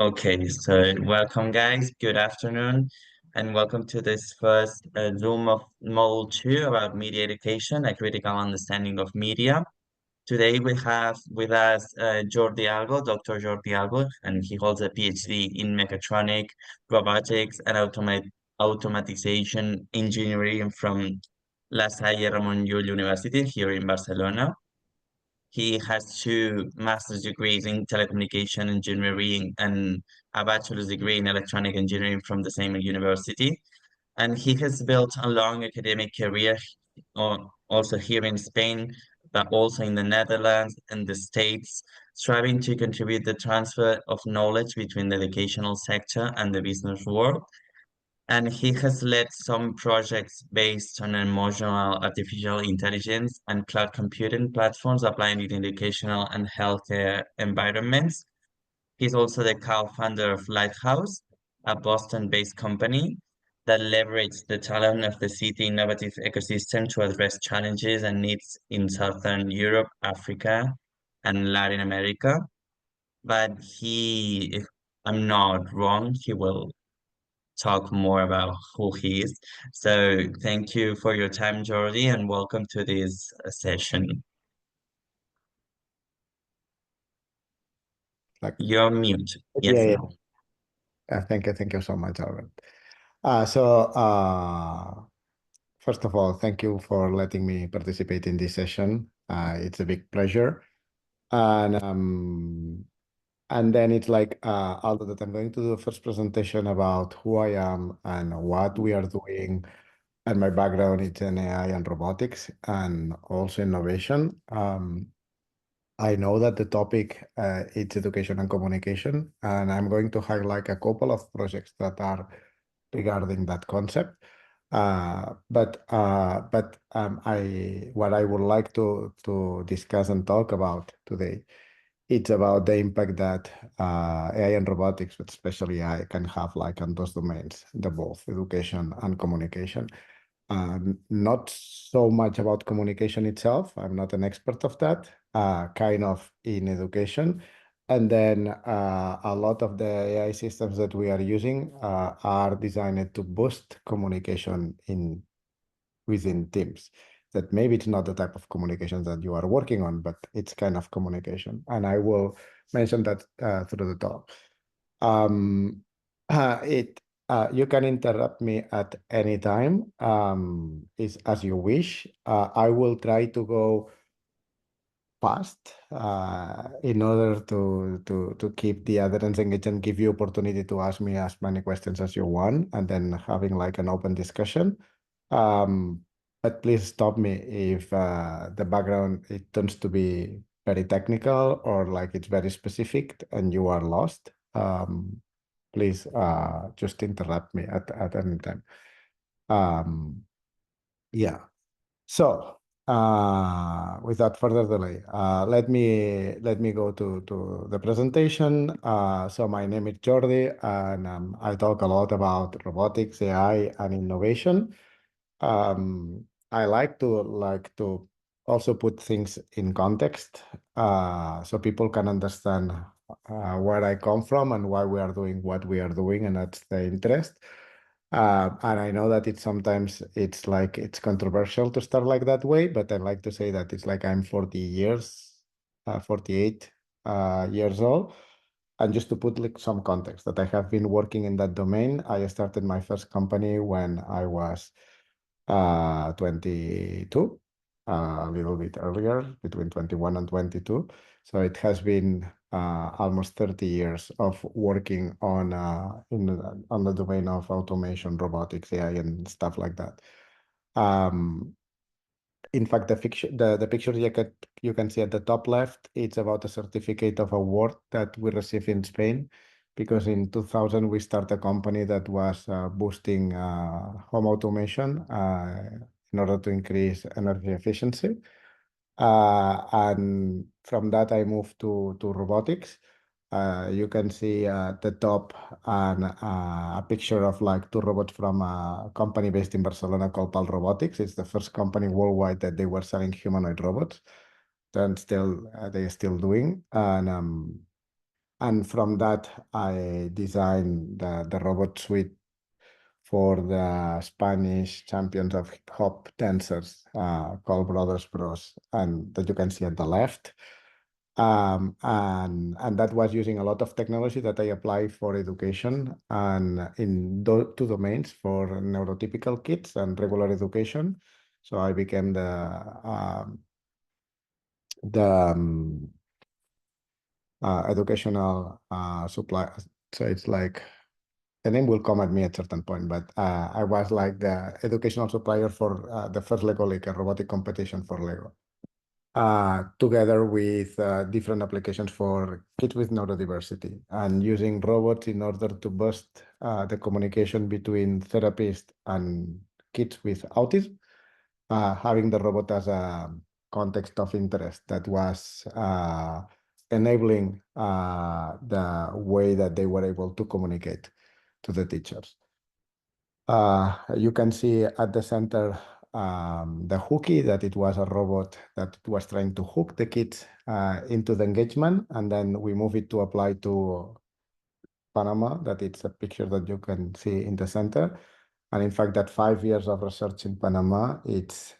Okay, so welcome guys, good afternoon, and welcome to this first Zoom of Module 2 about media education, a critical understanding of media. Today we have with us Jordi Albo, Dr. Jordi Albo, and he holds a PhD in mechatronic, robotics, and automatization engineering from La Salle Ramon Llull University here in Barcelona. He has two master's degrees in telecommunication engineering and a bachelor's degree in electronic engineering from the same university. And he has built a long academic career also here in Spain, but also in the Netherlands and the States, striving to contribute the transfer of knowledge between the educational sector and the business world. And he has led some projects based on emotional artificial intelligence and cloud computing platforms applying in educational and healthcare environments. He's also the co-founder of Lighthouse, a Boston-based company that leverages the talent of the city innovative ecosystem to address challenges and needs in Southern Europe, Africa, and Latin America. But if I'm not wrong, he will talk more about who he is. So thank you for your time, Jordi, and welcome to this session. Like, You're mute. Yes, yeah. now. Thank you so much, Albert. First of all, thank you for letting me participate in this session. It's a big pleasure. And then it's like, although that I'm going to do the first presentation about who I am and what we are doing, and my background is in AI and robotics and also innovation. I know that the topic is education and communication, and I'm going to highlight a couple of projects that are regarding that concept. What I would like to discuss and talk about today, it's about the impact that AI and robotics, but especially AI, can have like on those domains, the both education and communication. Not so much about communication itself. I'm not an expert of that, kind of in education. And then a lot of the AI systems that we are using are designed to boost communication within teams. That maybe it's not the type of communication that you are working on, but it's kind of communication. And I will mention that through the talk. You can interrupt me at any time, is as you wish. I will try to go fast in order to keep the audience engaged and give you opportunity to ask me as many questions as you want, and then having like an open discussion. But please stop me if the background it tends to be very technical or like it's very specific and you are lost. Please just interrupt me at any time. Yeah. So without further delay, let me go to the presentation. So my name is Jordi, and I talk a lot about robotics, AI, and innovation. I like to also put things in context, so people can understand where I come from and why we are doing what we are doing, and that's the interest. And I know that sometimes it's like it's controversial to start like that way, but I like to say that it's like I'm 48 years old. And just to put like some context that I have been working in that domain, I started my first company when I was 22, a little bit earlier, between 21 and 22. So it has been almost 30 years of working on the domain of automation, robotics, AI, and stuff like that. In fact, the picture you can see at the top left, it's about a certificate of award that we received in Spain, because in 2000 we started a company that was boosting home automation in order to increase energy efficiency. And from that, I moved to robotics. You can see at the top a picture of like two robots from a company based in Barcelona called Pal Robotics. It's the first company worldwide that they were selling humanoid robots. then still they're still doing. And from that, I designed the robot suite for the Spanish champions of hip hop dancers called Brothers Bros, and that you can see at the left. And that was using a lot of technology that I apply for education and in two domains, for neurotypical kids and regular education. So I became the educational supply. So it's like, the name will come at me at a certain point, but I was like the educational supplier for the first Lego League, a robotic competition for Lego, together with different applications for kids with neurodiversity, and using robots in order to boost the communication between therapists and kids with autism, having the robot as a context of interest that was enabling the way that they were able to communicate to the teachers. You can see at the center the hooky, that it was a robot that was trying to hook the kids into the engagement, and then we move it to apply to Panama, that it's a picture that you can see in the center. And in fact, that 5 years of research in Panama, it's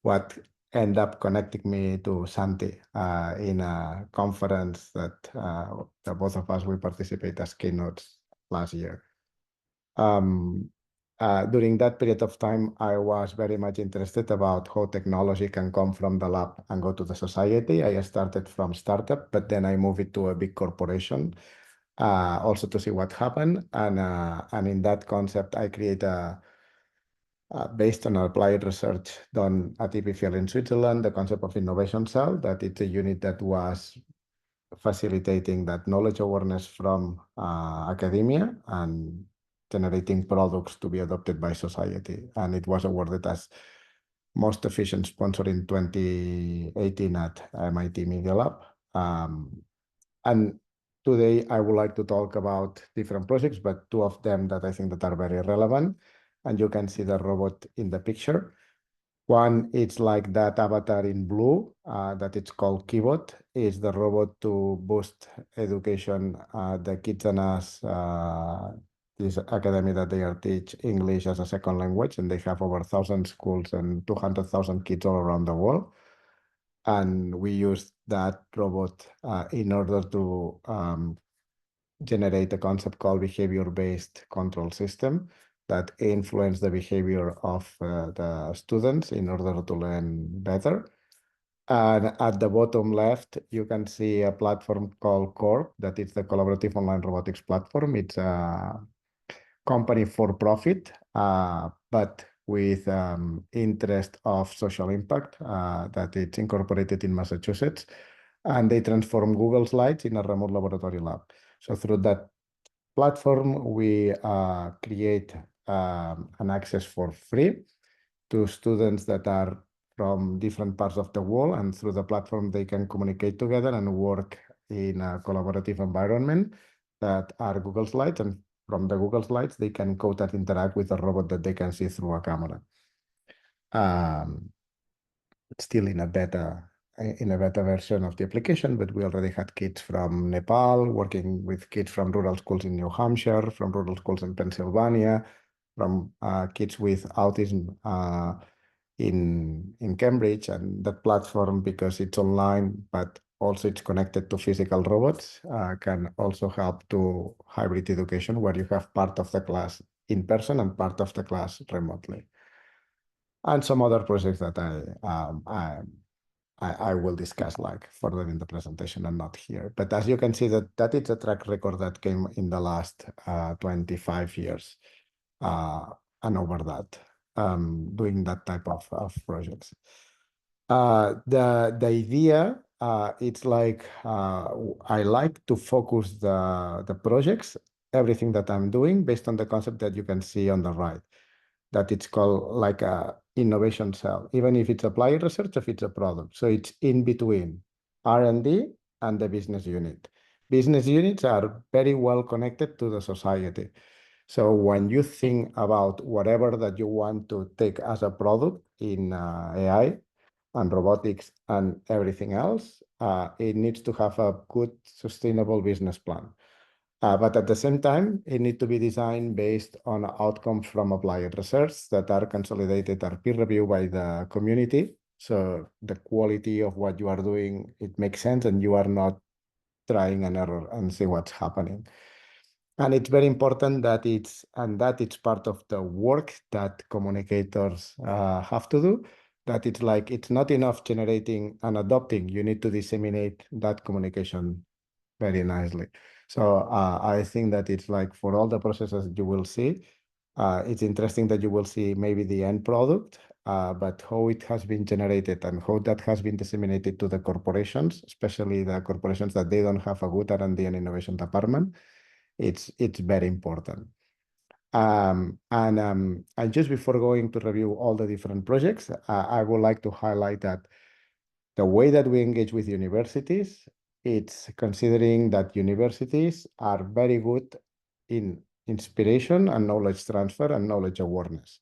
what ended up connecting me to Santi in a conference that the both of us, we participate as keynotes last year. During that period of time, I was very much interested about how technology can come from the lab and go to the society. I started from startup, but then I moved it to a big corporation, also to see what happened. And in that concept, I create based on applied research done at EPFL in Switzerland, the concept of innovation cell, that it's a unit that was facilitating that knowledge awareness from academia and generating products to be adopted by society. And it was awarded as most efficient sponsor in 2018 at MIT Media Lab. And today I would like to talk about different projects, but two of them that I think that are very relevant. And you can see the robot in the picture. One, it's like that avatar in blue, that it's called Keyboard, is the robot to boost education. The kids and us, this academy that they are teach English as a second language, and they have over 1,000 schools and 200,000 kids all around the world. And we use that robot in order to generate a concept called behavior-based control system that influence the behavior of the students in order to learn better. And at the bottom left, you can see a platform called Corp, that is the collaborative online robotics platform. It's a company for profit, but with interest of social impact, that it's incorporated in Massachusetts. And they transform Google Slides in a remote laboratory lab. So through that platform, we create an access for free to students that are from different parts of the world, and through the platform, they can communicate together and work in a collaborative environment that are Google Slides. And from the Google Slides, they can code and interact with a robot that they can see through a camera. Still in a beta version of the application, but we already had kids from Nepal working with kids from rural schools in New Hampshire, from rural schools in Pennsylvania, from kids with autism in Cambridge. And that platform, because it's online, but also it's connected to physical robots, can also help to hybrid education, where you have part of the class in person and part of the class remotely. And some other projects that I will discuss like further in the presentation and not here. But as you can see, that is a track record that came in the last 25 years and over that, doing that type of projects. The idea, it's like I like to focus the projects, everything that I'm doing, based on the concept that you can see on the right, that it's called like a innovation cell, even if it's applied research, if it's a product. So it's in between R&D and the business unit. Business units are very well connected to the society. So when you think about whatever that you want to take as a product in AI, and robotics and everything else, it needs to have a good, sustainable business plan. But at the same time, it needs to be designed based on outcomes from applied research that are consolidated or peer reviewed by the community. So the quality of what you are doing, it makes sense, and you are not trying an error and see what's happening. And it's very important that it's part of the work that communicators have to do. That it's like it's not enough generating and adopting. You need to disseminate that communication very nicely. So I think that it's like for all the processes you will see, it's interesting that you will see maybe the end product, but how it has been generated and how that has been disseminated to the corporations, especially the corporations that they don't have a good R&D and innovation department, it's very important. And just before going to review all the different projects, I would like to highlight that the way that we engage with universities, it's considering that universities are very good in inspiration and knowledge transfer and knowledge awareness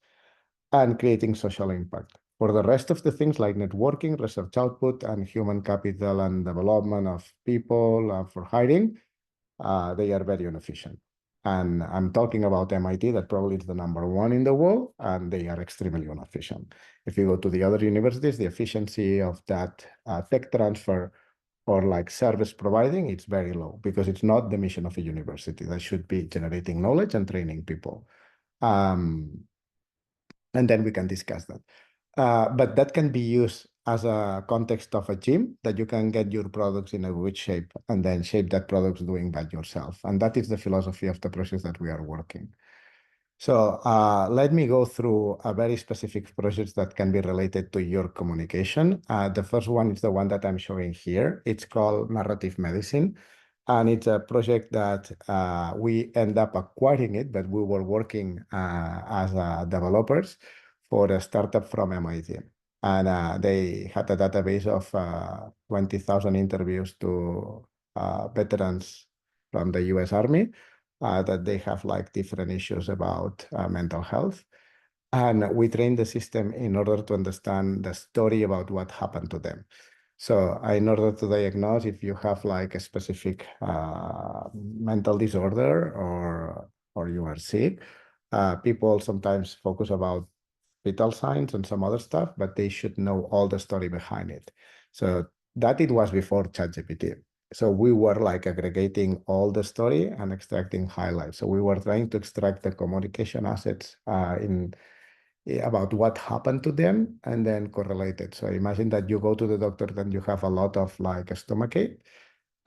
and creating social impact. For the rest of the things like networking, research output, and human capital and development of people for hiring, they are very inefficient. And I'm talking about MIT, that probably is the #1 in the world, and they are extremely inefficient. If you go to the other universities, the efficiency of that tech transfer or like service providing, it's very low because it's not the mission of a university. That should be generating knowledge and training people. And then we can discuss that. But that can be used as a context of a gym that you can get your products in a good shape and then shape that product doing by yourself. And that is the philosophy of the process that we are working. So let me go through a very specific projects that can be related to your communication. The first one is the one that I'm showing here. It's called Narrative Medicine. And it's a project that we end up acquiring it, but we were working as developers for a startup from MIT. And they had a database of 20,000 interviews to veterans from the US Army that they have like different issues about mental health. And we trained the system in order to understand the story about what happened to them. So in order to diagnose if you have like a specific mental disorder or you are sick, people sometimes focus about vital signs and some other stuff, but they should know all the story behind it. So that it was before ChatGPT. So we were like aggregating all the story and extracting highlights. So we were trying to extract the communication assets about what happened to them and then correlate it. So imagine that you go to the doctor, then you have a lot of like a stomachache,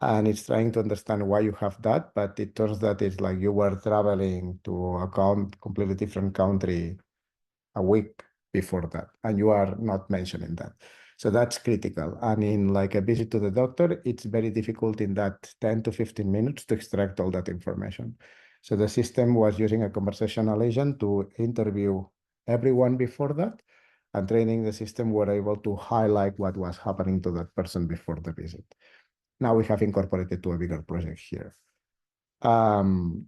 and it's trying to understand why you have that, but it turns that it's like you were traveling to a completely different country a week before that, and you are not mentioning that. So that's critical. And in like a visit to the doctor, it's very difficult in that 10 to 15 minutes to extract all that information. So the system was using a conversational agent to interview everyone before that, and training the system were able to highlight what was happening to that person before the visit. Now we have incorporated to a bigger project here. And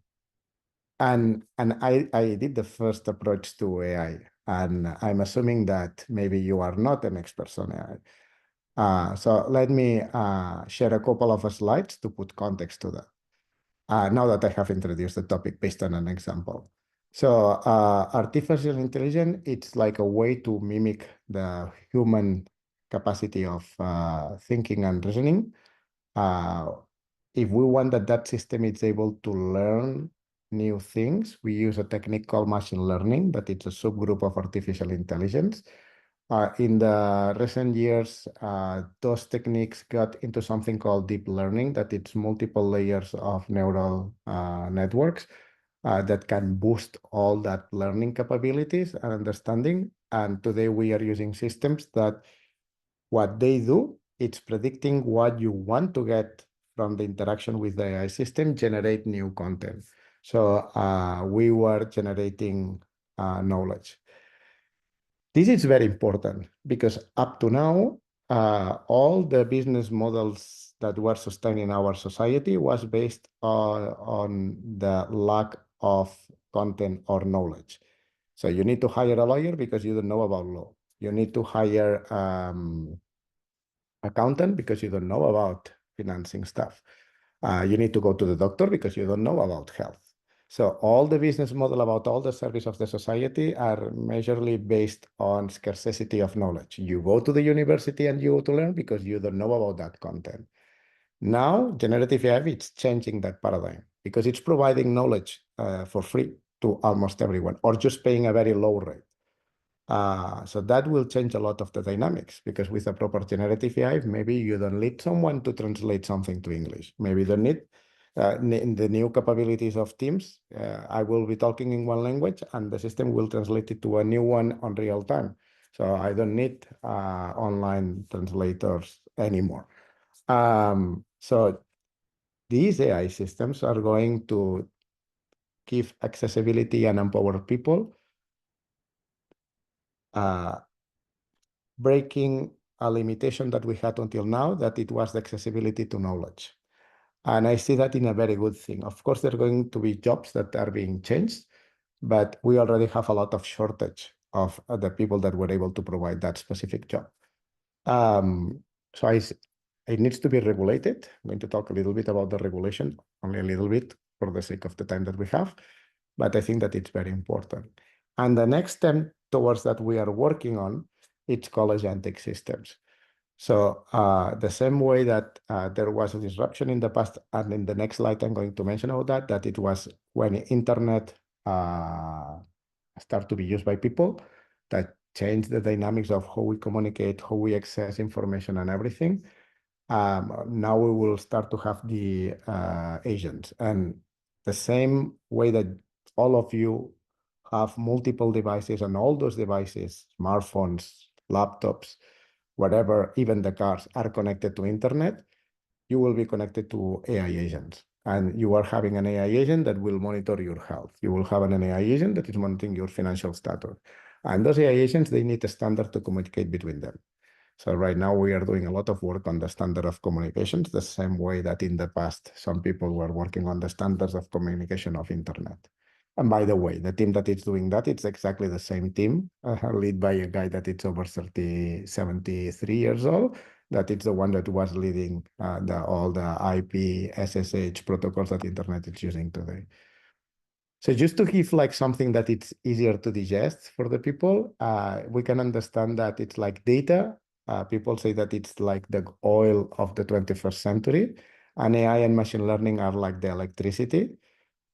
I did the first approach to AI, and I'm assuming that maybe you are not an expert on AI. So let me share a couple of slides to put context to that. Now that I have introduced the topic based on an example. So artificial intelligence, it's like a way to mimic the human capacity of thinking and reasoning. If we want that system is able to learn new things, we use a technique called machine learning, that it's a subgroup of artificial intelligence. In the recent years, those techniques got into something called deep learning, that it's multiple layers of neural networks that can boost all that learning capabilities and understanding. And today we are using systems that what they do, it's predicting what you want to get from the interaction with the AI system, generate new content. So we were generating knowledge. This is very important because up to now, all the business models that were sustaining our society was based on the lack of content or knowledge. So you need to hire a lawyer because you don't know about law. You need to hire accountant because you don't know about financing stuff. You need to go to the doctor because you don't know about health. So all the business model about all the service of the society are majorly based on scarcity of knowledge. You go to the university and you go to learn because you don't know about that content. Now, generative AI is changing that paradigm because it's providing knowledge for free to almost everyone, or just paying a very low rate. So that will change a lot of the dynamics because with a proper generative AI, maybe you don't need someone to translate something to English. Maybe you don't need in the new capabilities of Teams. I will be talking in one language and the system will translate it to a new one on real time. So I don't need online translators anymore. So these AI systems are going to give accessibility and empower people, breaking a limitation that we had until now, that it was the accessibility to knowledge. And I see that in a very good thing. Of course, there are going to be jobs that are being changed, but we already have a lot of shortage of the people that were able to provide that specific job. So it needs to be regulated. I'm going to talk a little bit about the regulation, only a little bit for the sake of the time that we have, but I think that it's very important. And the next step towards that we are working on, it's called agentic systems. So the same way that there was a disruption in the past, and in the next slide I'm going to mention about that it was when internet started to be used by people, that changed the dynamics of how we communicate, how we access information and everything. Now we will start to have the agents. And the same way that all of you have multiple devices, and all those devices, smartphones, laptops, whatever, even the cars are connected to internet, you will be connected to AI agents. And you are having an AI agent that will monitor your health. You will have an AI agent that is monitoring your financial status. And those AI agents, they need a standard to communicate between them. So right now we are doing a lot of work on the standard of communications, the same way that in the past, some people were working on the standards of communication of internet. And by the way, the team that is doing that, it's exactly the same team, led by a guy that is over 73 years old, that it's the one that was leading all the IP, SSH protocols that internet is using today. So just to give like something that it's easier to digest for the people, we can understand that it's like data. People say that it's like the oil of the 21st century, and AI and machine learning are like the electricity.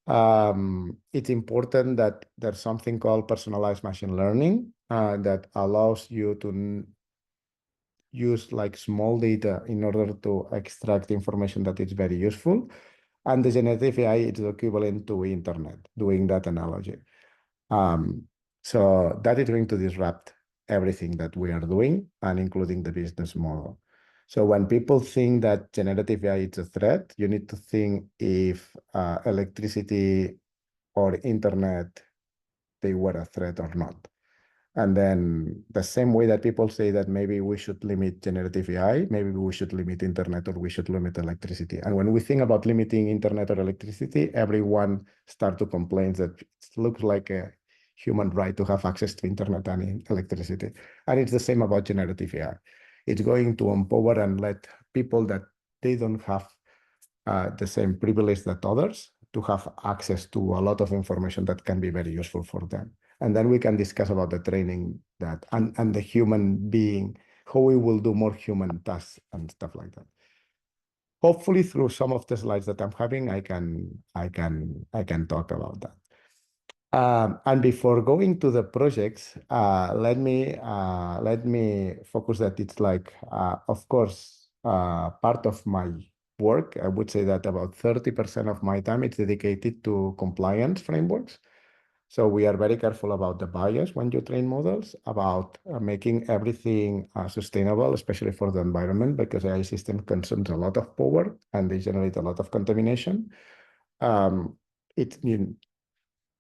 It's important that there's something called personalized machine learning that allows you to use like small data in order to extract information that is very useful. And the generative AI is equivalent to internet, doing that analogy. So that is going to disrupt everything that we are doing, and including the business model. So when people think that generative AI is a threat, you need to think if electricity or internet, they were a threat or not. And then the same way that people say that maybe we should limit generative AI, maybe we should limit internet, or we should limit electricity. And when we think about limiting internet or electricity, everyone start to complain that it looks like a human right to have access to internet and electricity. And it's the same about generative AI. It's going to empower and let people that they don't have the same privilege that others to have access to a lot of information that can be very useful for them. And then we can discuss about the training that and the human being, how we will do more human tasks and stuff like that. Hopefully, through some of the slides that I'm having, I can talk about that. And before going to the projects, let me focus that it's like, of course, part of my work. I would say that about 30% of my time is dedicated to compliance frameworks. So we are very careful about the bias when you train models, about making everything sustainable, especially for the environment, because AI system consumes a lot of power and they generate a lot of contamination.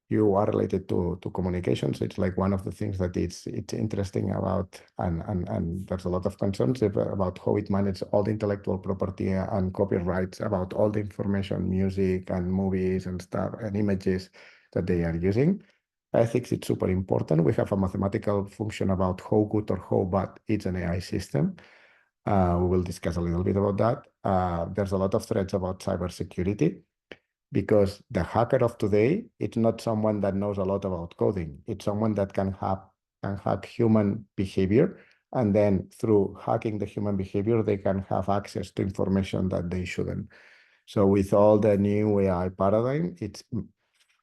You are related to communications. It's like one of the things that it's interesting about, and there's a lot of concerns about how it manages all the intellectual property and copyrights about all the information, music and movies and stuff and images that they are using. ethics is super important. We have a mathematical function about how good or how bad it's an AI system. We will discuss a little bit about that. There's a lot of threats about cybersecurity because the hacker of today, it's not someone that knows a lot about coding. It's someone that can hack human behavior. And then through hacking the human behavior, they can have access to information that they shouldn't. So with all the new AI paradigm, it's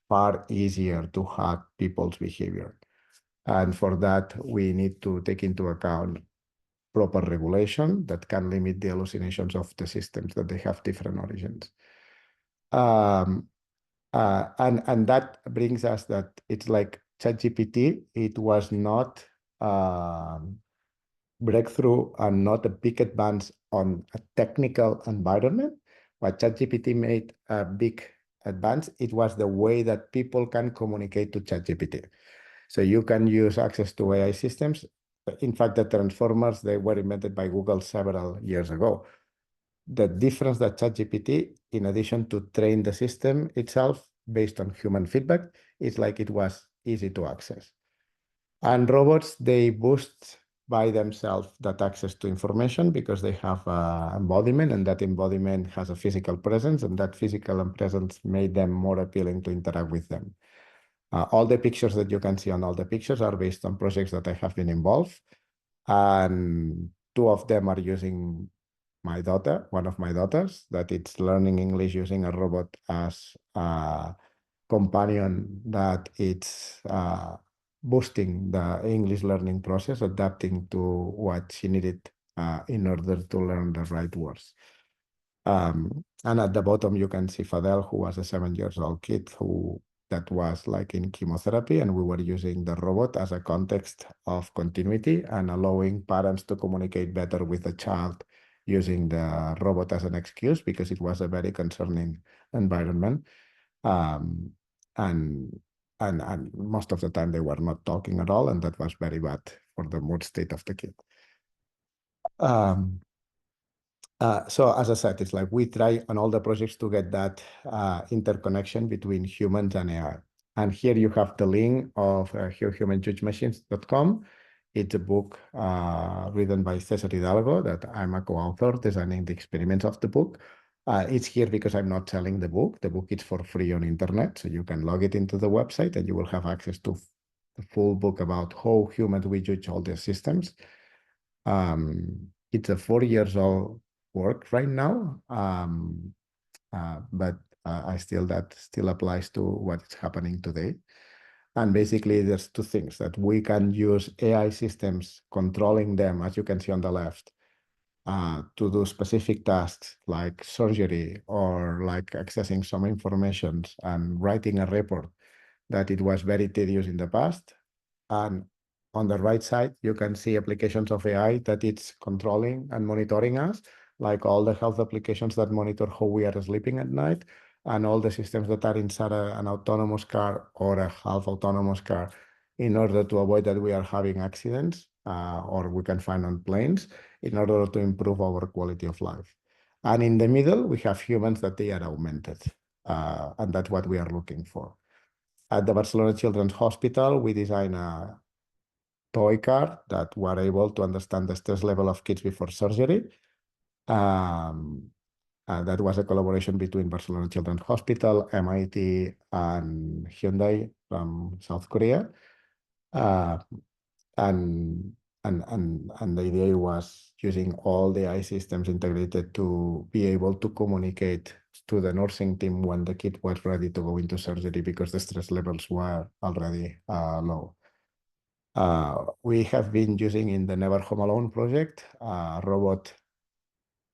far easier to hack people's behavior. And for that, we need to take into account proper regulation that can limit the hallucinations of the systems that they have different origins. And that brings us that it's like ChatGPT, it was not breakthrough and not a big advance on a technical environment, but ChatGPT made a big advance. It was the way that people can communicate to ChatGPT. So you can use access to AI systems. In fact, the transformers, they were invented by Google several years ago. The difference that ChatGPT, in addition to train the system itself based on human feedback, is like it was easy to access. And robots, they boost by themselves that access to information because they have embodiment, and that embodiment has a physical presence, and that physical presence made them more appealing to interact with them. All the pictures that you can see on all the pictures are based on projects that I have been involved. And two of them are using my daughter, one of my daughters, that it's learning English using a robot as a companion that it's boosting the English learning process, adapting to what she needed in order to learn the right words. And at the bottom, you can see Fadel, who was a 7-year-old kid that was like in chemotherapy, and we were using the robot as a context of continuity and allowing parents to communicate better with the child using the robot as an excuse because it was a very concerning environment. And most of the time they were not talking at all, and that was very bad for the mood state of the kid. So as I said, it's like we try on all the projects to get that interconnection between humans and AI. And here you have the link of HowHumans.com. It's a book written by Cesar Hidalgo that I'm a co-author designing the experiments of the book. It's here because I'm not selling the book. The book is for free on internet, so you can log it into the website and you will have access to the full book about how humans we judge all their systems. It's a 4 years old work right now, but that still applies to what is happening today. And basically, there's two things that we can use AI systems, controlling them, as you can see on the left, to do specific tasks like surgery or like accessing some information and writing a report that it was very tedious in the past. And on the right side, you can see applications of AI that it's controlling and monitoring us, like all the health applications that monitor how we are sleeping at night, and all the systems that are inside an autonomous car or a half autonomous car in order to avoid that we are having accidents or we can find on planes in order to improve our quality of life. And in the middle, we have humans that they are augmented, and that's what we are looking for. At the Barcelona Children's Hospital, we designed a toy car that were able to understand the stress level of kids before surgery. That was a collaboration between Barcelona Children's Hospital, MIT, and Hyundai from South Korea. And the idea was using all the AI systems integrated to be able to communicate to the nursing team when the kid was ready to go into surgery because the stress levels were already low. We have been using in the Never Home Alone project a robot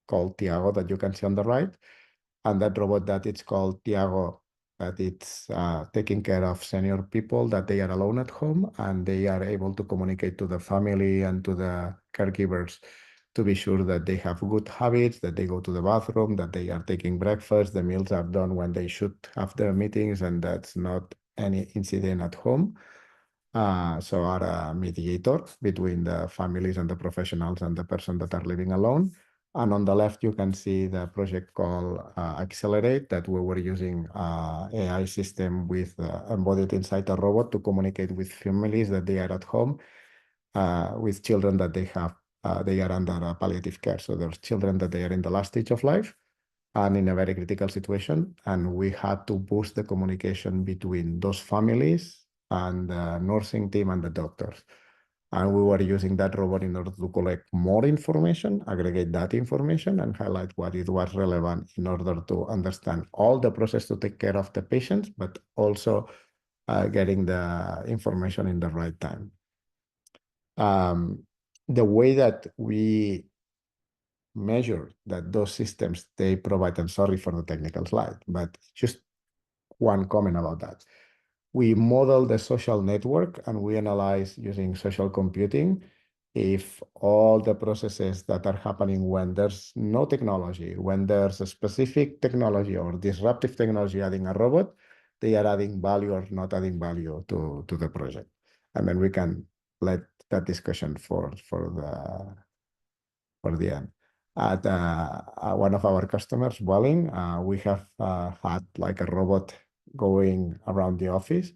called Tiago that you can see on the right. And that robot that it's called Tiago, that it's taking care of senior people that they are alone at home and they are able to communicate to the family and to the caregivers to be sure that they have good habits, that they go to the bathroom, that they are taking breakfast, the meals are done when they should have their meetings, and that's not any incident at home. So are a mediator between the families and the professionals and the person that are living alone. And on the left, you can see the project called Accelerate that we were using AI system with embodied inside a robot to communicate with families that they are at home with children that they have. They are under palliative care. So there's children that they are in the last stage of life and in a very critical situation. And we had to boost the communication between those families and the nursing team and the doctors. And we were using that robot in order to collect more information, aggregate that information, and highlight what it was relevant in order to understand all the process to take care of the patients, but also getting the information in the right time. The way that we measure that those systems they provide, I'm sorry for the technical slide, but just one comment about that. We model the social network and we analyze using social computing if all the processes that are happening when there's no technology, when there's a specific technology or disruptive technology adding a robot, they are adding value or not adding value to the project. And then we can let that discussion for the end. At one of our customers, Welling, we have had like a robot going around the office.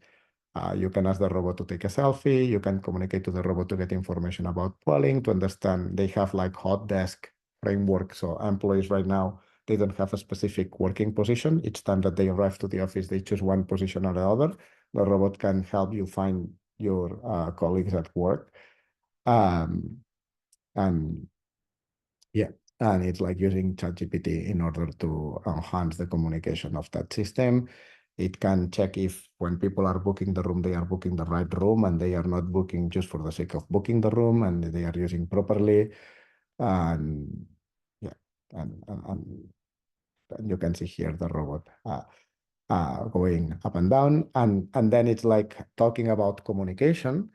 You can ask the robot to take a selfie. You can communicate to the robot to get information about Welling, to understand. They have like hot desk framework. So employees right now, they don't have a specific working position. Each time that they arrive to the office, they choose one position or the other. The robot can help you find your colleagues at work. And yeah, and it's like using ChatGPT in order to enhance the communication of that system. It can check if when people are booking the room, they are booking the right room and they are not booking just for the sake of booking the room and they are using properly. And yeah, and you can see here the robot going up and down. And then it's like talking about communication.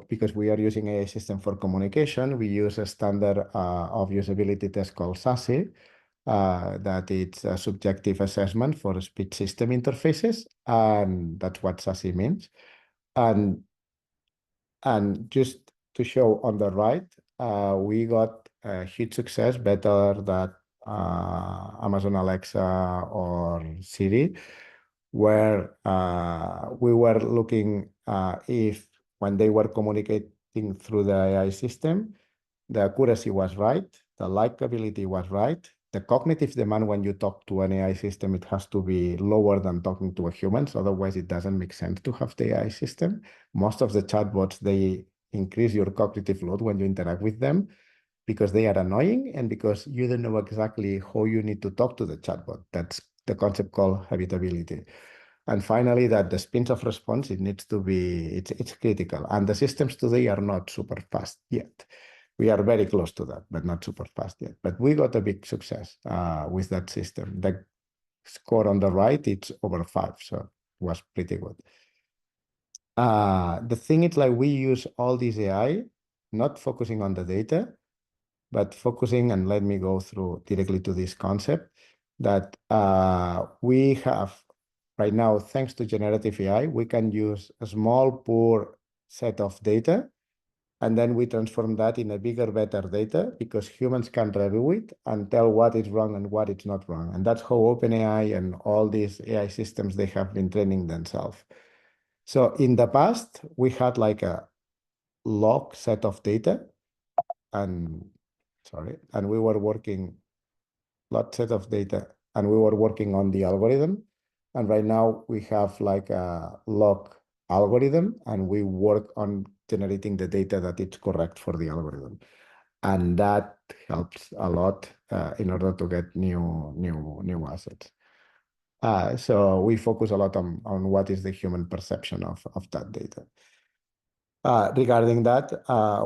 Because we are using a system for communication, we use a standard of usability test called SASE, that it's a subjective assessment for speech system interfaces, and that's what SASE means. And just to show on the right, we got a huge success, better than Amazon Alexa or Siri, where we were looking if when they were communicating through the AI system, the accuracy was right, the likability was right, the cognitive demand when you talk to an AI system, it has to be lower than talking to a human. So otherwise, it doesn't make sense to have the AI system. Most of the chatbots, they increase your cognitive load when you interact with them because they are annoying and because you don't know exactly how you need to talk to the chatbot. That's the concept called habitability. And finally, that the speed of response, it needs to be, it's critical. And the systems today are not super fast yet. We are very close to that, but not super fast yet. But we got a big success with that system. The score on the right, it's over 5, so it was pretty good. The thing is like we use all this AI, not focusing on the data, but focusing, and let me go through directly to this concept, that we have right now, thanks to generative AI, we can use a small, poor set of data, and then we transform that in a bigger, better data because humans can review it and tell what is wrong and what is not wrong. And that's how OpenAI and all these AI systems, they have been training themselves. So in the past, we had like a log set of data and we were working lot set of data and we were working on the algorithm. And right now we have like a log algorithm and we work on generating the data that it's correct for the algorithm. And that helps a lot in order to get new assets. So we focus a lot on what is the human perception of that data. Regarding that,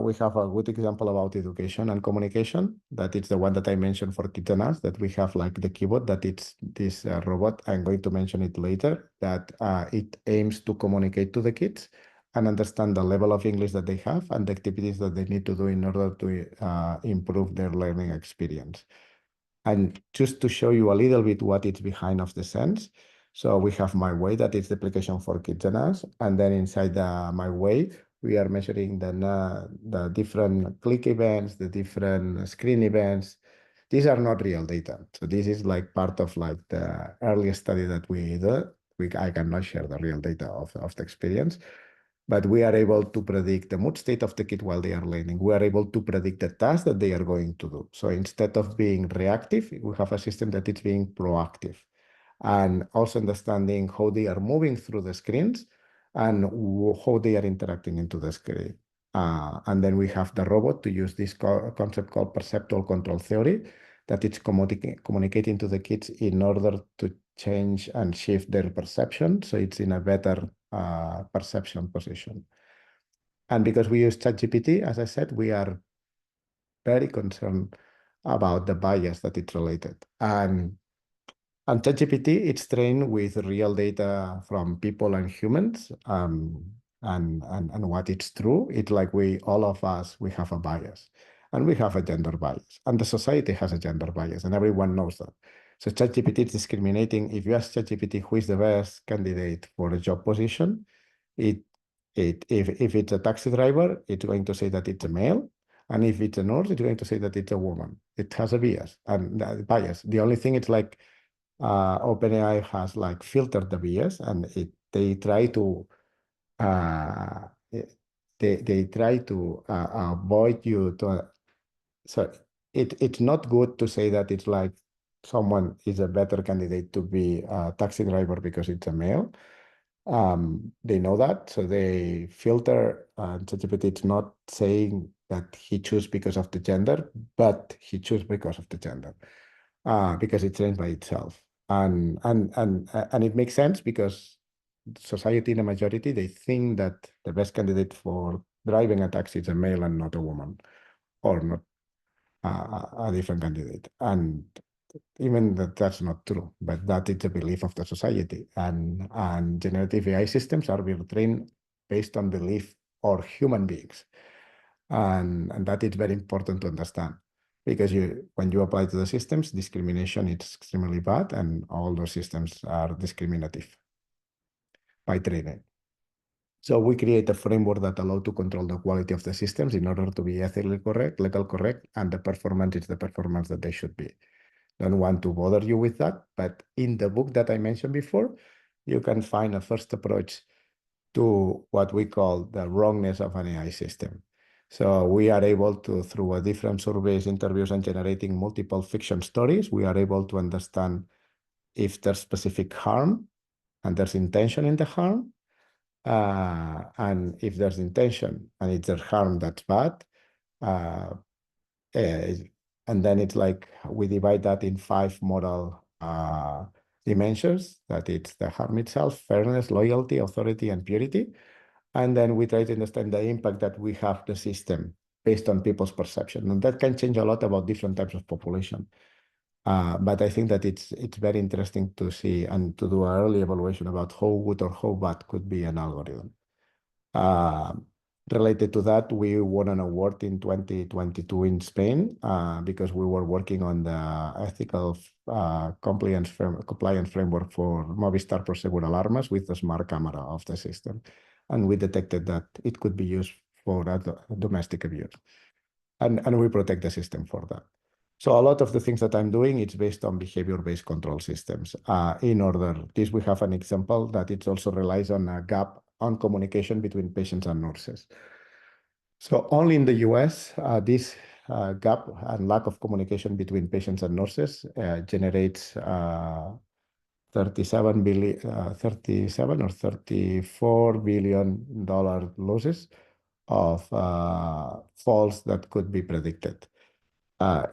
we have a good example about education and communication. That it's the one that I mentioned for kids and us, that we have like the keyboard, that it's this robot. I'm going to mention it later, that it aims to communicate to the kids and understand the level of English that they have and the activities that they need to do in order to improve their learning experience. And just to show you a little bit what is behind of the sense. So we have My Way, that is the application for kids and us. And then inside My Way, we are measuring the different click events, the different screen events, these are not real data. So this is like part of like the early study that we did. I cannot share the real data of the experience, but we are able to predict the mood state of the kid while they are learning. We are able to predict the task that they are going to do. So instead of being reactive, we have a system that is being proactive, and also understanding how they are moving through the screens and how they are interacting into the screen. And then we have the robot to use this concept called perceptual control theory, that it's communicating to the kids in order to change and shift their perception, so it's in a better perception position. And because we use ChatGPT, as I said, we are very concerned about the bias that it's related. And ChatGPT, it's trained with real data from people and humans. And what it's true, it's like all of us, we have a bias, and we have a gender bias, and the society has a gender bias, and everyone knows that. So ChatGPT is discriminating. If you ask ChatGPT who is the best candidate for a job position, if it's a taxi driver, it's going to say that it's a male. And if it's a nurse, it's going to say that it's a woman. It has a bias. And bias. The only thing it's like OpenAI has like filtered the bias, and they try to uh, they try to avoid you to. So it's not good to say that it's like someone is a better candidate to be a taxi driver because it's a male. They know that, so they filter. ChatGPT, it's not saying that he chose because of the gender, but he chose because of the gender, because it's trained by itself. And it makes sense because society in a majority, they think that the best candidate for driving a taxi is a male and not a woman, or not a different candidate. And even that's not true, but that is the belief of the society. And generative AI systems are being trained based on belief or human beings. And that is very important to understand, because when you apply to the systems, discrimination is extremely bad, and all those systems are discriminative by training. So we create a framework that allows to control the quality of the systems in order to be ethically correct, legal correct, and the performance is the performance that they should be. Don't want to bother you with that, but in the book that I mentioned before, you can find a first approach to what we call the wrongness of an AI system. So we are able to, through a different surveys, interviews, and generating multiple fiction stories, we are able to understand if there's specific harm and there's intention in the harm. And if there's intention and it's a harm that's bad, uh, and then it's like we divide that in 5 moral dimensions, that it's the harm itself, fairness, loyalty, authority, and purity. And then we try to understand the impact that we have the system based on people's perception. And that can change a lot about different types of population. But I think that it's very interesting to see and to do an early evaluation about how good or how bad could be an algorithm. Related to that, we won an award in 2022 in Spain because we were working on the ethical compliance framework for Movistar Prosegur Alarmas with the smart camera of the system. And we detected that it could be used for domestic abuse. And we protect the system for that. So a lot of the things that I'm doing, it's based on behavior-based control systems. In order, this we have an example that it also relies on a gap on communication between patients and nurses. So only in the US, this gap and lack of communication between patients and nurses generates 37 or 34 billion dollar losses of falls that could be predicted.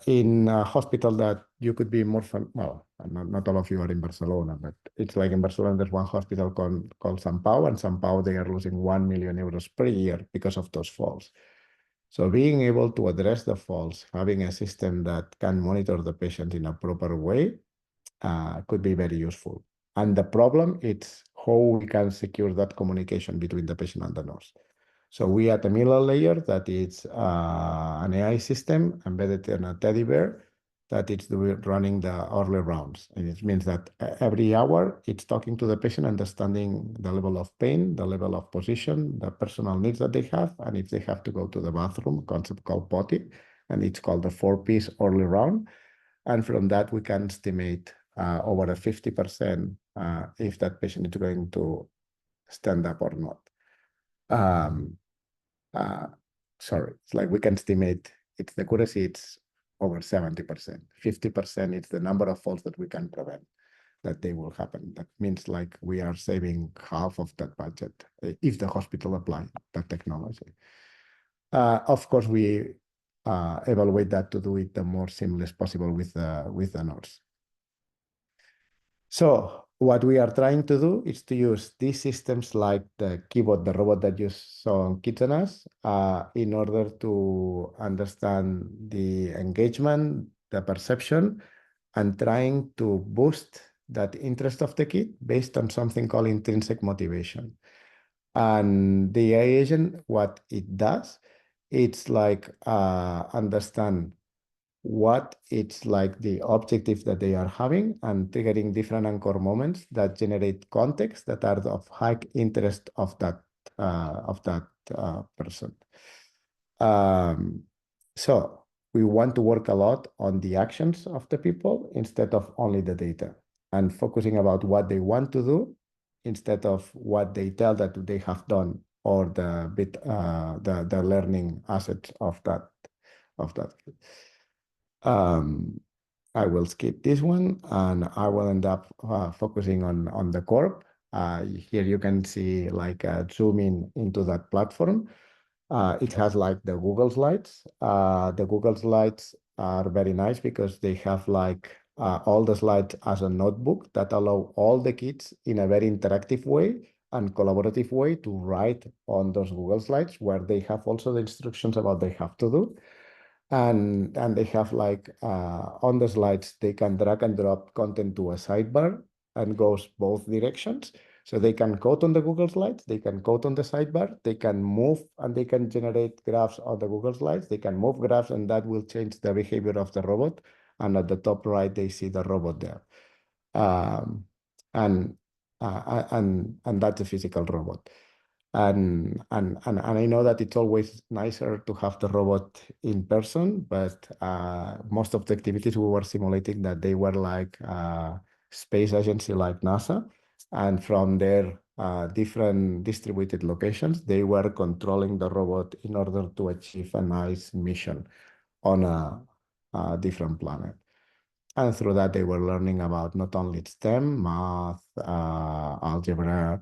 In a hospital that you could be more well, not all of you are in Barcelona, but it's like in Barcelona, there's one hospital called Sant Pau, and Sant Pau, they are losing 1 million euros per year because of those falls. So being able to address the falls, having a system that can monitor the patient in a proper way could be very useful. And the problem is how we can secure that communication between the patient and the nurse. So we at the middle layer that is an AI system embedded in a teddy bear that it's running the early rounds. And it means that every hour it's talking to the patient, understanding the level of pain, the level of position, the personal needs that they have, and if they have to go to the bathroom, a concept called potty, and it's called the 4-piece early round. And from that, we can estimate over a 50% if that patient is going to stand up or not. Um, uh, Sorry, it's like we can estimate its accuracy, it's over 70%. 50% is the number of falls that we can prevent that they will happen. That means like we are saving half of that budget if the hospital apply that technology. Of course, we evaluate that to do it the more seamless possible with the nurse. So what we are trying to do is to use these systems like the keyboard, the robot that you saw on Kitchener's, in order to understand the engagement, the perception, and trying to boost that interest of the kid based on something called intrinsic motivation. And the AI agent, what it does, it's like understand what it's like the objective that they are having and triggering different anchor moments that generate context that are of high interest of that person. Um, so we want to work a lot on the actions of the people instead of only the data and focusing about what they want to do instead of what they tell that they have done or the learning assets of that. Um, I will skip this one and I will end up focusing on the corp. Here you can see like a zoom in into that platform. It has like the Google Slides. The Google Slides are very nice because they have like all the slides as a notebook that allow all the kids in a very interactive way and collaborative way to write on those Google Slides where they have also the instructions about they have to do. And they have like on the slides, they can drag and drop content to a sidebar and goes both directions. So they can code on the Google Slides, they can code on the sidebar, they can move and they can generate graphs on the Google Slides, they can move graphs and that will change the behavior of the robot. And at the top right, they see the robot there. Um, and, and that's a physical robot. And I know that it's always nicer to have the robot in person, but most of the activities we were simulating that they were like space agency like NASA, and from their different distributed locations, they were controlling the robot in order to achieve a nice mission on a different planet. And through that, they were learning about not only STEM, math, algebra,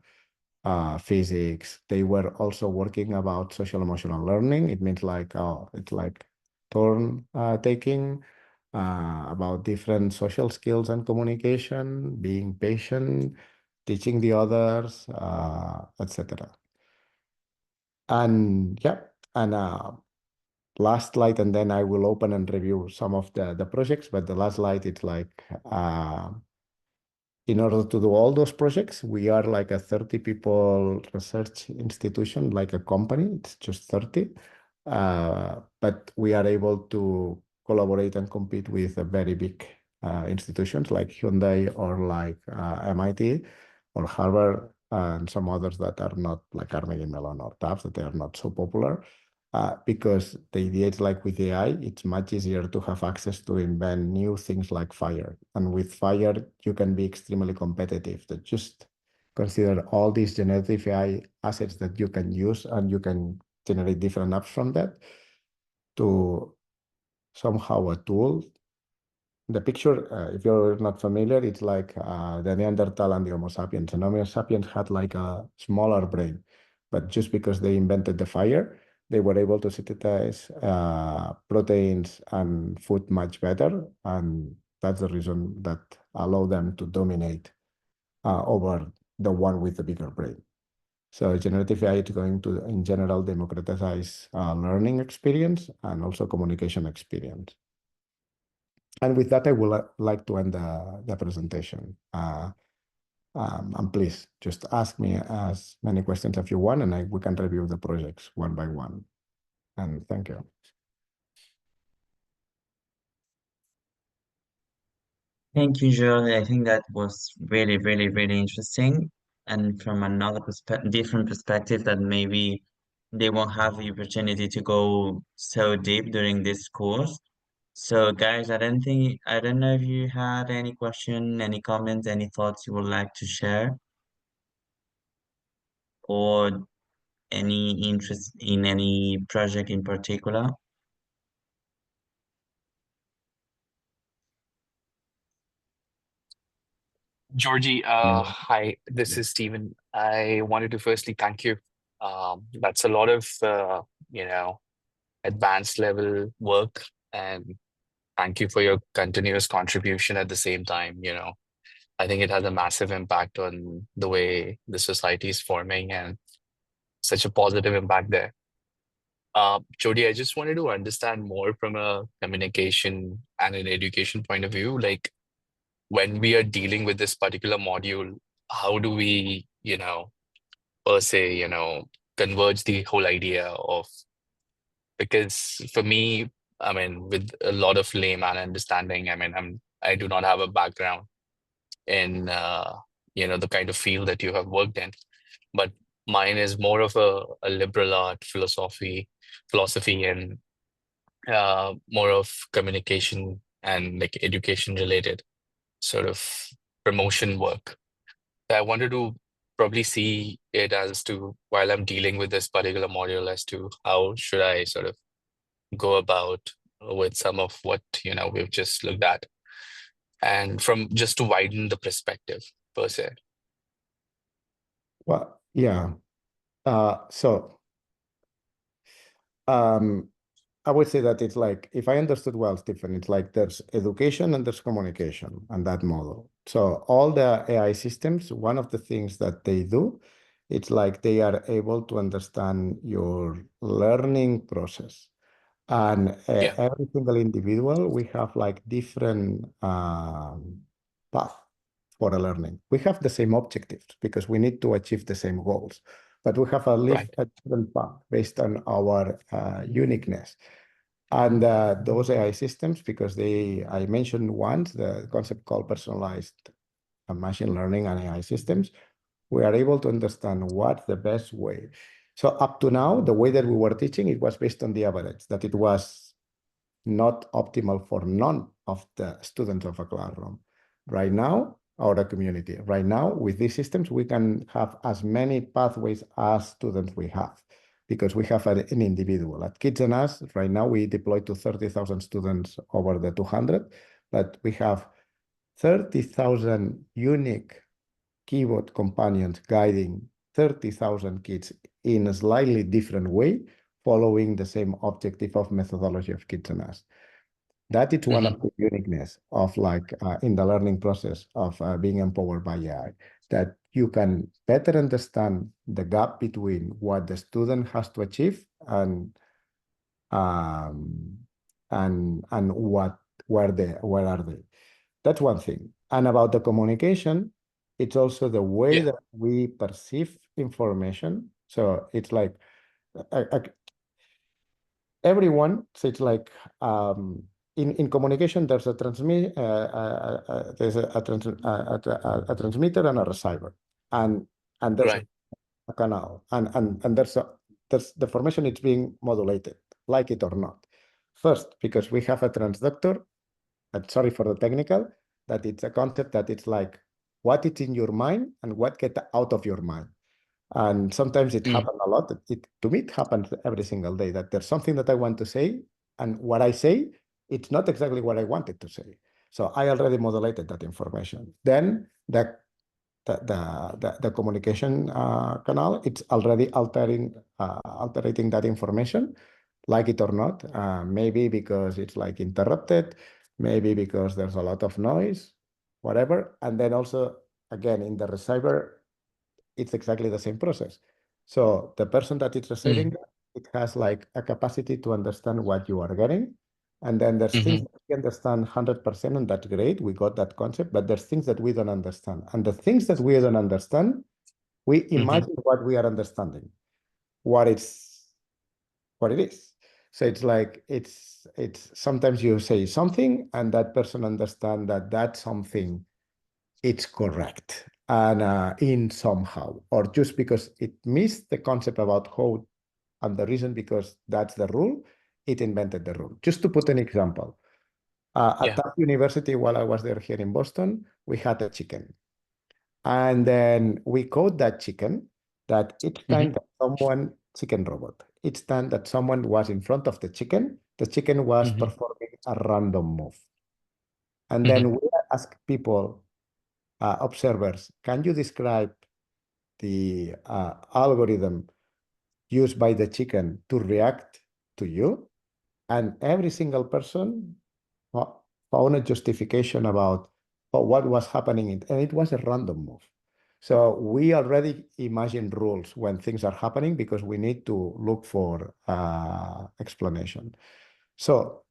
physics. They were also working about social emotional learning. It means like it's like turn taking, about different social skills and communication, being patient, teaching the others, etc. And yeah, and last slide, and then I will open and review some of the projects. But the last slide, it's like in order to do all those projects, we are like a 30 people research institution, like a company. It's just 30. But we are able to collaborate and compete with a very big institutions like Hyundai or like MIT or Harvard and some others that are not like Carnegie Mellon or Tufts, that they are not so popular. Because the idea is like with AI, it's much easier to have access to invent new things like fire. And with fire, you can be extremely competitive. That just consider all these generative AI assets that you can use and you can generate different apps from that to somehow a tool. The picture, if you're not familiar, it's like the Neanderthal and the Homo sapiens. And Homo sapiens had like a smaller brain, but just because they invented the fire, they were able to synthesize proteins and food much better. And that's the reason that allowed them to dominate over the one with the bigger brain. So generative AI is going to, in general, democratize learning experience and also communication experience. And with that, I would like to end the presentation. And please just ask me as many questions as you want, and we can review the projects one by one. And thank you. Thank you, Jordi. I think that was really, really, really interesting. And from another different perspective that maybe they won't have the opportunity to go so deep during this course. So guys, I don't know if you had any question, any comments, any thoughts you would like to share, or any interest in any project in particular. Jordi, No. hi, this is Stephen. I wanted to firstly thank you. That's a lot of, you know, advanced level work, and thank you for your continuous contribution at the same time. I think it has a massive impact on the way the society is forming and such a positive impact there. Jody, I just wanted to understand more from a communication and an education point of view. Like when we are dealing with this particular module, how do we, per se, converge the whole idea of, because for me, I mean, with a lot of layman understanding, I mean, I do not have a background in, the kind of field that you have worked in, but mine is more of a liberal art philosophy and more of communication and like education related sort of promotion work. I wanted to probably see it as to while I'm dealing with this particular module as to how should I sort of go about with some of what we've just looked at, and from just to widen the perspective per se. Well, yeah. I would say that it's like, if I understood well, Stephen, it's like there's education and there's communication and that model. So all the AI systems, one of the things that they do, it's like they are able to understand your learning process. And Yeah, every single individual, we have like different path for the learning. We have the same objectives because we need to achieve the same goals, but we have right. a different path based on our uniqueness. And those AI systems, because I mentioned once the concept called personalized machine learning and AI systems, we are able to understand what's the best way. So up to now, the way that we were teaching, it was based on the average, that it was not optimal for none of the students of a classroom. Right now, or the community, right now, with these systems, we can have as many pathways as students we have, because we have an individual. At Kids and Us, right now, we deploy to 30,000 students over the 200, but we have 30,000 unique keyboard companions guiding 30,000 kids in a slightly different way, following the same objective of methodology of Kids and Us. That is one of the uniqueness of like in the learning process of being empowered by AI, that you can better understand the gap between what the student has to achieve and um, and where are they. That's one thing. And about the communication, it's also the way Yeah, that we perceive information. So it's like everyone, so it's like in communication, there's a a transmitter and a receiver, and there's right. a canal, and there's the formation is being modulated, like it or not. First, because we have a transductor, and sorry for the technical, that it's a concept that it's like what is in your mind and what get out of your mind. And sometimes it Mm, happens a lot. To me, it happens every single day that there's something that I want to say, and what I say, it's not exactly what I wanted to say. So I already modulated that information. Then the communication canal, it's already altering that information, like it or not. Maybe because it's like interrupted, maybe because there's a lot of noise, whatever. And then also, again, in the receiver, it's exactly the same process. So the person that is receiving mm, it has like a capacity to understand what you are getting. And then there's things mm-hmm, that we understand 100%, and that's great. We got that concept, but there's things that we don't understand. And the things that we don't understand, we mm-hmm, imagine what we are understanding, what it's what it is. So it's like it's sometimes you say something and that person understand that that something it's correct and in somehow, or just because it missed the concept about how, and the reason because that's the rule, it invented the rule. Just to put an example, At Yeah. that university, while I was there here in Boston, we had a chicken. And then we code that chicken that each time that someone, chicken robot, each time that someone was in front of the chicken was performing a random move. And then we ask people, observers, can you describe the algorithm used by the chicken to react to you? And every single person found a justification about what was happening, and it was a random move. So we already imagine rules when things are happening because we need to look for explanation. So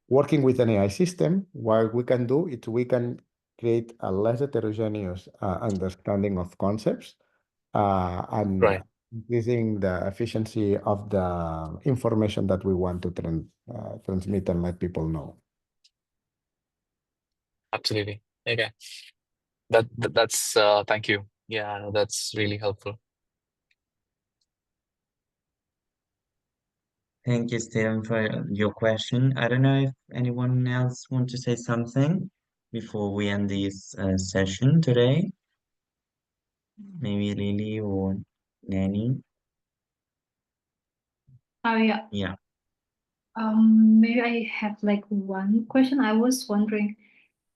working with an AI system, what we can do is we can create a less heterogeneous understanding of concepts and Right. increasing the efficiency of the information that we want to transmit and let people know. Absolutely. Okay. That's thank you. Yeah, that's really helpful. Thank you, Stephen, for your question. I don't know if anyone else want to say something before we end this session today. Maybe Lily or Nanny. Oh yeah. Yeah. Maybe I have like one question. I was wondering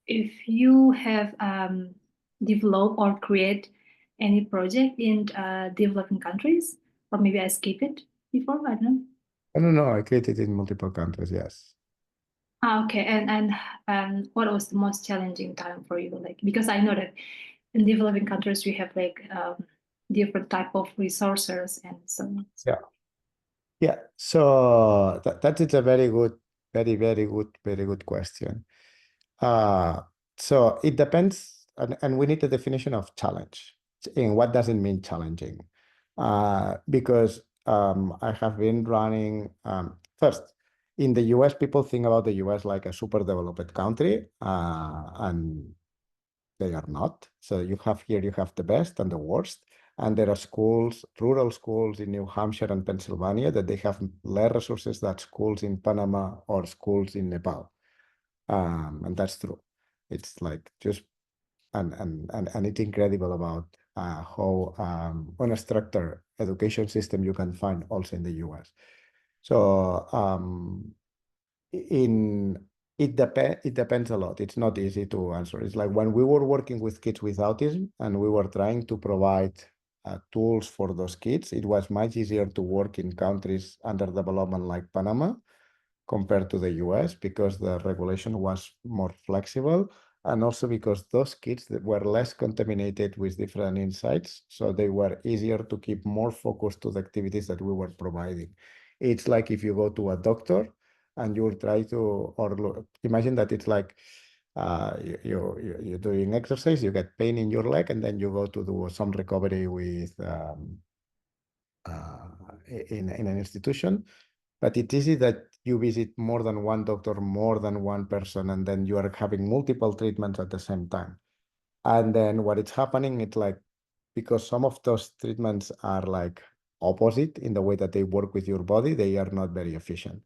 if you have developed or create any project in developing countries, or maybe I skipped it before. I don't know. I don't know. I created in multiple countries. Yes. Okay. And what was the most challenging time for you? Like, because I know that in developing countries we have like different type of resources and so on. Yeah. Yeah. So that is a very good, very good question. So it depends, and we need a definition of challenge. And what does it mean challenging? Because I have been running first in the US. People think about the US like a super developed country, and they are not. So you have the best and the worst. And there are schools, rural schools in New Hampshire and Pennsylvania that they have less resources than schools in Panama or schools in Nepal. And that's true. It's like just and it's incredible about how unstructured education system you can find also in the US. So it depends a lot. It's not easy to answer. It's like when we were working with kids with autism and we were trying to provide tools for those kids, it was much easier to work in countries under development like Panama compared to the US because the regulation was more flexible and also because those kids that were less contaminated with different insights, so they were easier to keep more focused to the activities that we were providing. It's like if you go to a doctor and you try to, or imagine that it's like you're doing exercise, you get pain in your leg, and then you go to do some recovery with in an institution. But it's easy that you visit more than one doctor, more than one person, and then you are having multiple treatments at the same time. And then what is happening, it's like, because some of those treatments are like opposite in the way that they work with your body, they are not very efficient.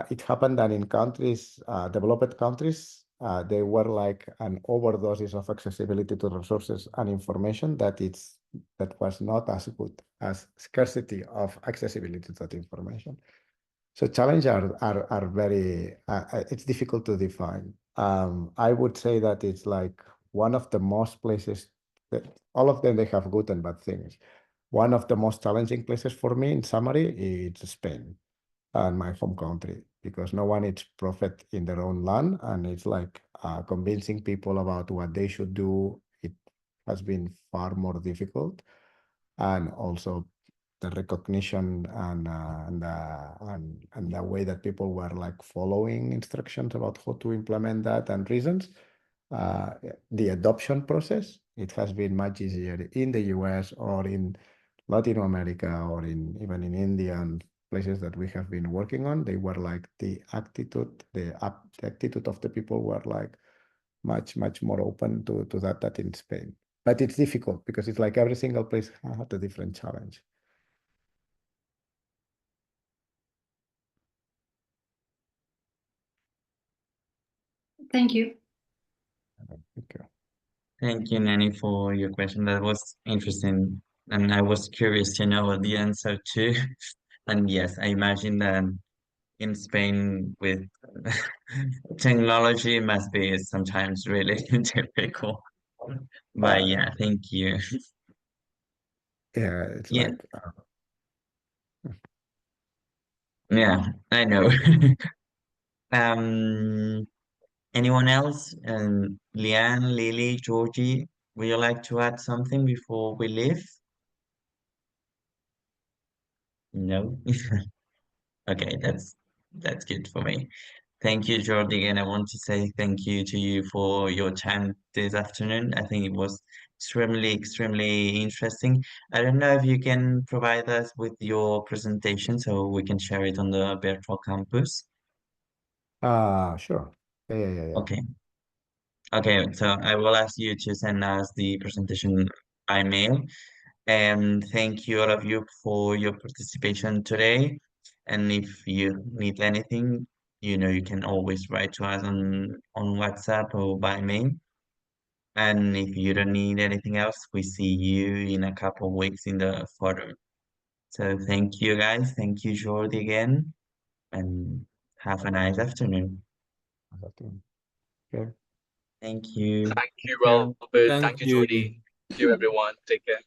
It happened that in countries, developed countries, there were like an overdoses of accessibility to resources and information that was not as good as scarcity of accessibility to that information. So challenges are very, it's difficult to define. I would say that it's like one of the most places that all of them, they have good and bad things. One of the most challenging places for me, in summary, is Spain and my home country, because no one is prophet in their own land, and it's like convincing people about what they should do. It has been far more difficult, and also the recognition and the way that people were like following instructions about how to implement that and reasons. The adoption process, it has been much easier in the US or in Latin America or even in India and places that we have been working on. They were like the attitude of the people were like much more open to that in Spain. But it's difficult because it's like every single place has a different challenge. Thank you. Okay. Thank you, Nanny, for your question. That was interesting. And I was curious to know the answer too. And yes, I imagine that in Spain with technology must be sometimes really difficult. But yeah, thank you. Yeah, it's Yeah, like yeah, I know. Um, anyone else? Leanne, Lily, Georgie, would you like to add something before we leave? No? Okay, that's good for me. Thank you, Jordi, and I want to say thank you to you for your time this afternoon. I think it was extremely interesting. I don't know if you can provide us with your presentation so we can share it on the virtual campus. sure. Yeah. Okay. Okay, so I will ask you to send us the presentation by mail. And thank you all of you for your participation today. And if you need anything, you can always write to us on WhatsApp or by mail. And if you don't need anything else, we see you in a couple of weeks in the forum. So thank you guys. Thank you, Jordi, again. And have a nice afternoon. Okay. Thank you. Thank you, Ciao. Albert. Thank Thank you, you. Jordi. Thank you, everyone. Take care.